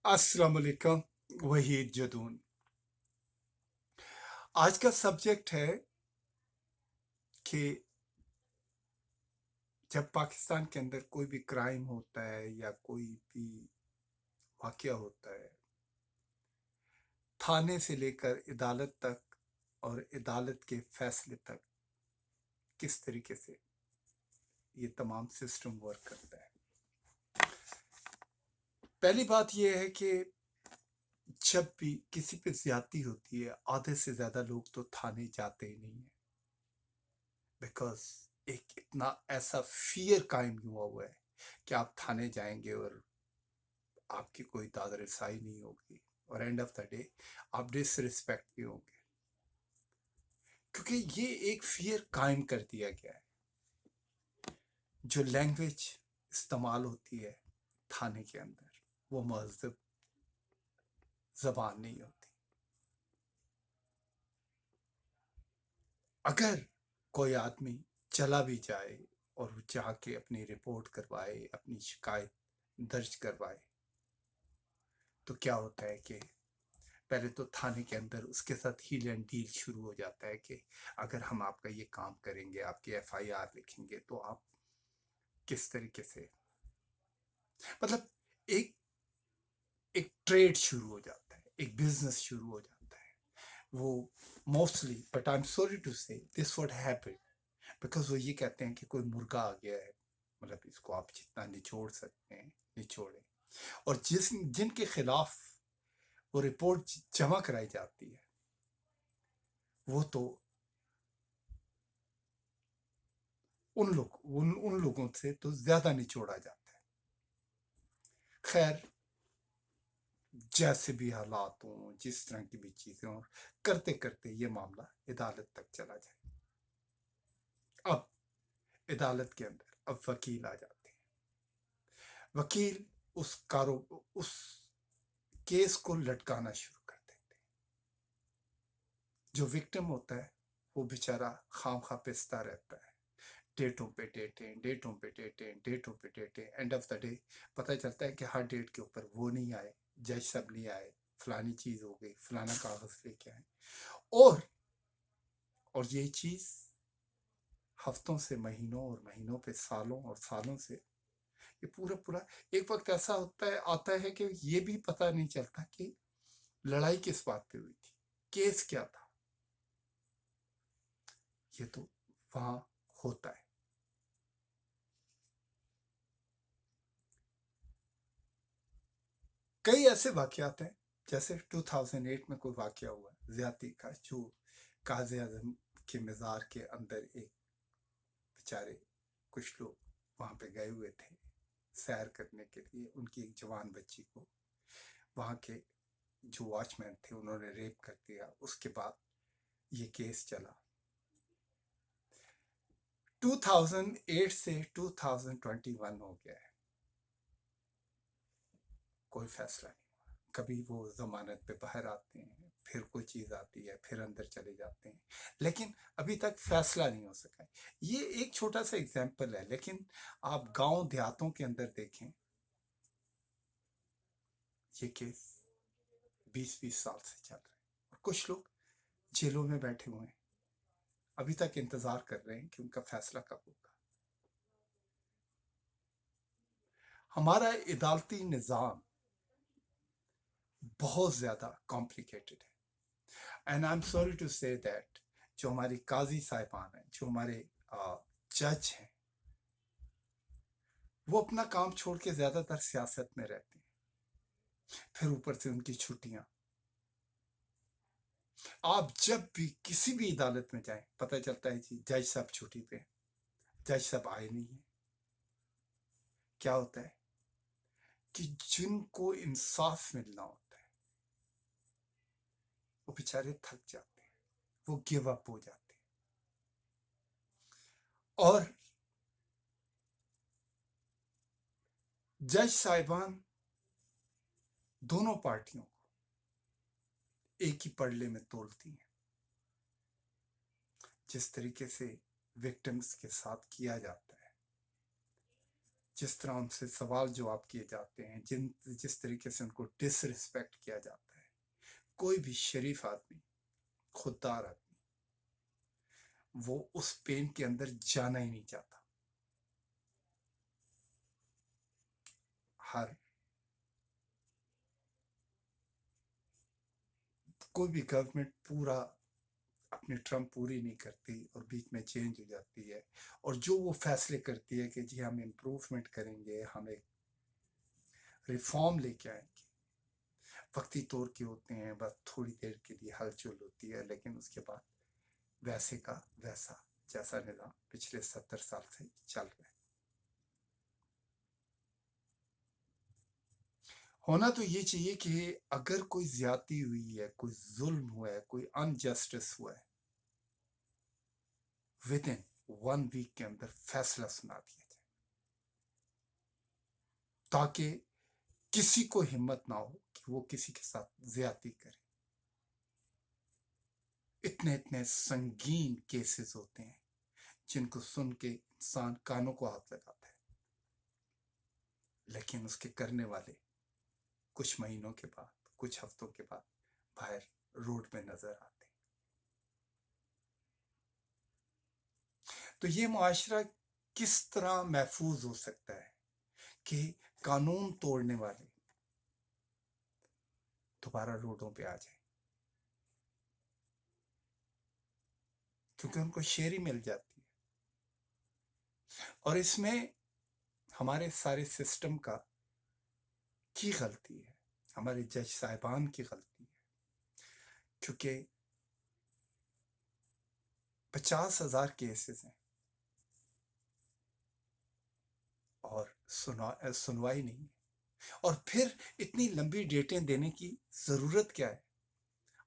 अस्सलाम वालेकुम। वहीद जदून। आज का सब्जेक्ट है कि जब पाकिस्तान के अंदर कोई भी क्राइम होता है या कोई भी वाकया होता है, थाने से लेकर अदालत तक और अदालत के फैसले तक किस तरीके से ये तमाम सिस्टम वर्क करता है। पहली बात यह है कि जब भी किसी पे ज्यादती होती है, आधे से ज्यादा लोग तो थाने जाते ही नहीं है, बिकॉज एक इतना ऐसा फियर कायम हुआ हुआ है कि आप थाने जाएंगे और आपकी कोई दाद रसाई नहीं होगी और एंड ऑफ द डे आप डिसरिस्पेक्ट भी होंगे, क्योंकि ये एक फियर कायम कर दिया गया है। जो लैंग्वेज इस्तेमाल होती है थाने के अंदर, वो महज़ब जबान नहीं होती। अगर कोई आदमी चला भी जाए और वो जाके अपनी रिपोर्ट करवाए, अपनी शिकायत दर्ज करवाए, तो क्या होता है कि पहले तो थाने के अंदर उसके साथ हील एंड डील शुरू हो जाता है कि अगर हम आपका ये काम करेंगे, आपकी एफआईआर लिखेंगे, तो आप किस तरीके से, मतलब एक एक ट्रेड शुरू हो जाता है, एक बिजनेस शुरू हो जाता है। वो mostly, but I am sorry to say this would happen, because वो ये कहते हैं कि कोई मुर्गा आ गया है, मतलब इसको आप जितना निचोड़ सकते हैं निचोड़े, और जिनके खिलाफ वो रिपोर्ट जमा कराई जाती है, वो तो उन लोगों से तो ज्यादा निचोड़ा जाता है। खैर, जैसे भी हालात हों, जिस तरह की भी चीजें हों, करते करते ये मामला अदालत तक चला जाए। अब अदालत के अंदर अब वकील आ जाते हैं। वकील उस केस को लटकाना शुरू कर देते हैं। जो विक्टिम होता है वो बेचारा खाम खा पिसता रहता है, डेटों पे डेटें, डेटों पे डेटें, डेटों पे डेटें। एंड ऑफ द डे पता चलता है कि हर डेट के ऊपर वो नहीं आए, जज सब नहीं आए, फलानी चीज हो गई, फलाना कागज लेके आए, और ये चीज हफ्तों से महीनों और महीनों पे सालों और सालों से ये पूरा पूरा एक वक्त ऐसा होता है आता है कि ये भी पता नहीं चलता कि लड़ाई किस बात पे हुई थी, केस क्या था। ये तो वहां होता है। कई ऐसे वाकयात हैं, जैसे 2008 में कोई वाकया हुआ ज्यादती का, जो काज़ी आजम के मज़ार के अंदर एक बेचारे कुछ लोग वहां पे गए हुए थे सैर करने के लिए, उनकी एक जवान बच्ची को वहां के जो वॉचमैन थे उन्होंने रेप कर दिया। उसके बाद ये केस चला। 2008 से 2021 हो गया है, कोई फैसला नहीं हुआ। कभी वो जमानत पे बाहर आते हैं, फिर कोई चीज आती है, फिर अंदर चले जाते हैं, लेकिन अभी तक फैसला नहीं हो सका है। ये एक छोटा सा एग्जाम्पल है, लेकिन आप गांव देहातों के अंदर देखें, ये केस 20-20 साल से चल रहे हैं और कुछ लोग जेलों में बैठे हुए हैं, अभी तक इंतजार कर रहे हैं कि उनका फैसला कब होगा। हमारा अदालती निज़ाम बहुत ज्यादा कॉम्प्लिकेटेड है, and I am sorry to say that जो हमारी काजी साहिबान हैं, जो हमारे जज हैं, वो अपना काम छोड़ के ज्यादातर सियासत में रहते हैं। फिर ऊपर से उनकी छुट्टियां। आप जब भी किसी भी अदालत में जाएं, पता चलता है जी जज साहब छुट्टी पे हैं, जज साहब आए नहीं है। क्या होता है कि जिनको इंसाफ मिलना होता है वो बेचारे थक जाते हैं, वो गिव अप हो जाते हैं। और जज साहिबान दोनों पार्टियों को एक ही पड़ले में तोलती हैं। जिस तरीके से विक्टिम्स के साथ किया जाता है, जिस तरह उनसे सवाल जवाब किए जाते हैं, जिस तरीके से उनको डिसरिस्पेक्ट किया जाता है, कोई भी शरीफ आदमी, खुददार आदमी, वो उस पेन के अंदर जाना ही नहीं चाहता। हर कोई भी गवर्नमेंट पूरा अपनी टर्म पूरी नहीं करती और बीच में चेंज हो जाती है, और जो वो फैसले करती है कि जी हम इम्प्रूवमेंट करेंगे, हम एक रिफॉर्म लेके आएंगे, वक्ती तौर के होते हैं, बस थोड़ी देर के लिए हलचल होती है, लेकिन उसके बाद वैसे का वैसा जैसा निज़ाम पिछले 70 साल से चल रहा है। होना तो ये चाहिए कि अगर कोई ज्यादती हुई है, कोई जुल्म हुआ है, कोई अनजस्टिस हुआ है, विद इन 1 वीक के अंदर फैसला सुना दिया जाए, ताकि किसी को हिम्मत ना हो कि वो किसी के साथ ज्यादती करे। इतने इतने संगीन केसेस होते हैं जिनको सुन के इंसान कानों को हाथ लगाता है, लेकिन उसके करने वाले कुछ महीनों के बाद, कुछ हफ्तों के बाद बाहर रोड में नजर आते हैं। तो ये मुआशरा किस तरह महफूज हो सकता है कि कानून तोड़ने वाले दोबारा रोडों पे आ जाए, क्योंकि उनको शेरी मिल जाती है। और इसमें हमारे सारे सिस्टम की गलती है, हमारे जज साहिबान की गलती है, क्योंकि 50,000 केसेस हैं और सुनवाई नहीं है। और फिर इतनी लंबी डेटें देने की जरूरत क्या है?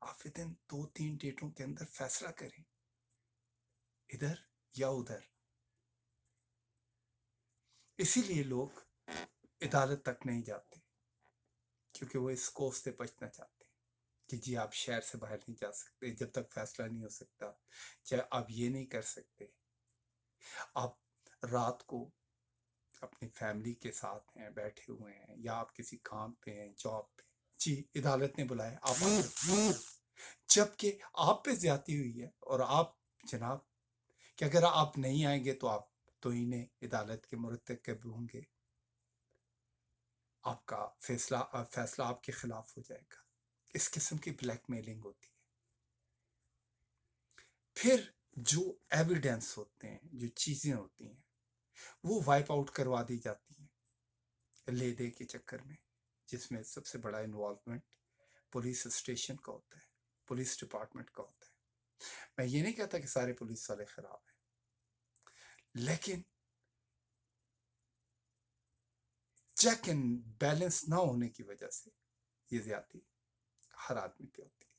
आप विद इन 2-3 डेटों के अंदर फैसला करें, इधर या उधर। इसीलिए लोग अदालत तक नहीं जाते, क्योंकि वो इस कोफ से बचना चाहते हैं कि जी आप शहर से बाहर नहीं जा सकते जब तक फैसला नहीं हो सकता, चाहे आप ये नहीं कर सकते, आप रात को अपनी फैमिली के साथ हैं, बैठे हुए हैं, या आप किसी काम पे हैं, जॉब पे, जी अदालत ने बुलाया आप आ सकते हैं। जबकि आप पे ज्यादती हुई है, और आप जनाब कि अगर आप नहीं आएंगे तो आप तो इन्हें अदालत के मुरतकब होंगे, आपका फैसला आपके खिलाफ हो जाएगा। इस किस्म की ब्लैकमेलिंग होती है। फिर जो एविडेंस होते हैं, जो चीजें होती हैं, वो वाइप आउट करवा दी जाती हैं ले दे के चक्कर में, जिसमें सबसे बड़ा इन्वॉल्वमेंट पुलिस स्टेशन का होता है, पुलिस डिपार्टमेंट का होता है। मैं ये नहीं कहता कि सारे पुलिस वाले खराब हैं, लेकिन चेक एंड बैलेंस ना होने की वजह से ये ज्यादती हर आदमी पे होती है।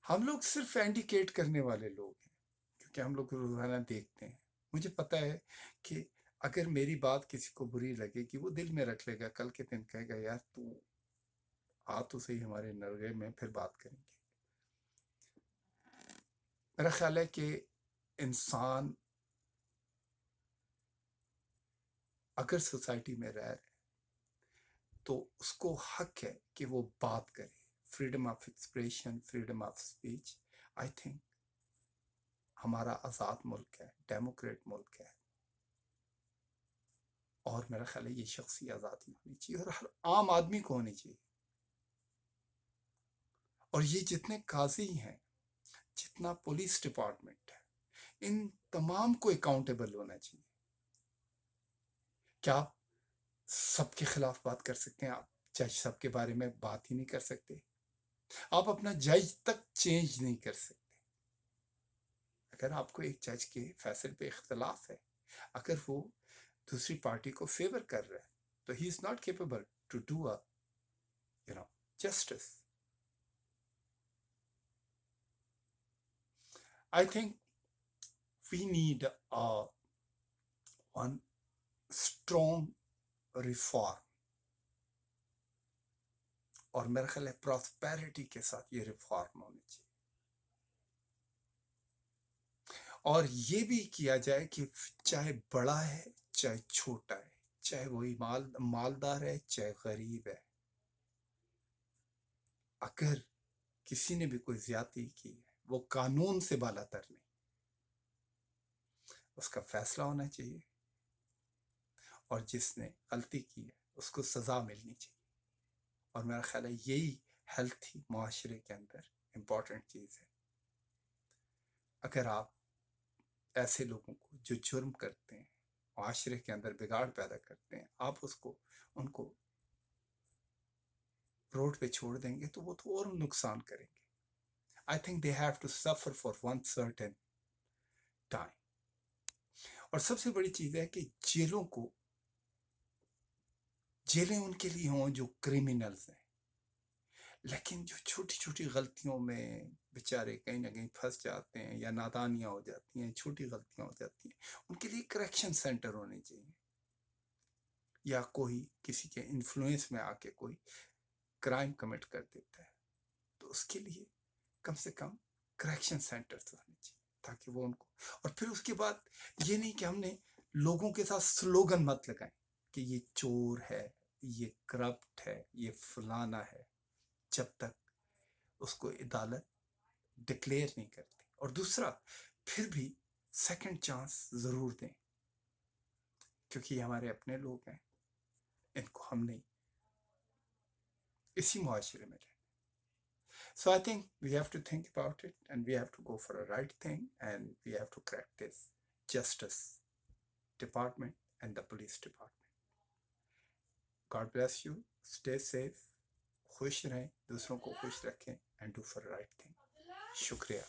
हम लोग सिर्फ इंडिकेट करने वाले लोग हैं, क्योंकि हम लोग रोजाना देखते हैं। मुझे पता है कि अगर मेरी बात किसी को बुरी लगेगी, वो दिल में रख लेगा, कल के दिन कहेगा यार तू आ तो सही हमारे नरगे में, फिर बात करेंगे। मेरा ख्याल है कि इंसान अगर सोसाइटी में रह रहे तो उसको हक है कि वो बात करे। Freedom of expression, freedom of speech, I think हमारा आज़ाद मुल्क है, डेमोक्रेट मुल्क है, और मेरा ख्याल है ये शख्सी आज़ादी होनी चाहिए और हर आम आदमी को होनी चाहिए। और ये जितने काजी हैं, जितना पुलिस डिपार्टमेंट है, इन तमाम को अकाउंटेबल होना चाहिए। क्या आप सबके खिलाफ बात कर सकते हैं? आप जज साहब के बारे में बात ही नहीं कर सकते? आप अपना जज तक चेंज नहीं कर सकते? अगर आपको एक जज के फैसले पे इख्तलाफ है, अगर वो दूसरी पार्टी को फेवर कर रहा है, तो he is not capable to do a justice. I think we need one strong reform, और मेरा ख्याल है प्रॉस्पेरिटी के साथ ये रिफॉर्म होनी चाहिए। اور یہ بھی کیا جائے کہ چاہے بڑا ہے چاہے چھوٹا ہے، چاہے وہی مالدار ہے چاہے غریب ہے، اگر کسی نے بھی کوئی زیادتی کی ہے وہ قانون سے بالا تر نہیں، اس کا فیصلہ ہونا چاہیے، اور جس نے غلطی کی ہے اس کو سزا ملنی چاہیے۔ اور میرا خیال ہے یہی ہیلتھی معاشرے کے اندر امپورٹنٹ چیز ہے۔ اگر آپ ایسے لوگوں کو جو جرم کرتے ہیں، معاشرے کے اندر بگاڑ پیدا کرتے ہیں، آپ ان کو روڈ پہ چھوڑ دیں گے تو وہ تو اور نقصان کریں گے۔ I think they have to suffer for one certain time. اور سب سے بڑی چیز ہے کہ جیلیں ان کے لیے ہوں جو کریمنلز ہیں، لیکن جو چھوٹی چھوٹی غلطیوں میں بیچارے کہیں نہ کہیں پھنس جاتے ہیں یا نادانیاں ہو جاتی ہیں، چھوٹی غلطیاں ہو جاتی ہیں، ان کے لیے کریکشن سینٹر ہونے چاہیے، یا کوئی کسی کے انفلوئنس میں آ کے کوئی کرائم کمٹ کر دیتا ہے تو اس کے لیے کم سے کم کریکشن سینٹرز ہونے چاہیے، تاکہ وہ ان کو، اور پھر اس کے بعد یہ نہیں کہ ہم نے لوگوں کے ساتھ سلوگن مت لگائیں کہ یہ چور ہے، یہ کرپٹ ہے، یہ فلانا ہے، جب تک اس کو عدالت ڈکلیئر نہیں کرتی۔ اور دوسرا، پھر بھی سیکنڈ چانس ضرور دیں، کیونکہ یہ ہمارے اپنے لوگ ہیں، ان کو ہم نہیں اسی معاشرے میں رہنا۔ So I think we have to think about it and we have to go for a right thing and we have to crack this justice department and the police department. God bless you. Stay safe. خوش رہیں، دوسروں کو خوش رکھیں and do for the right thing. شکریہ۔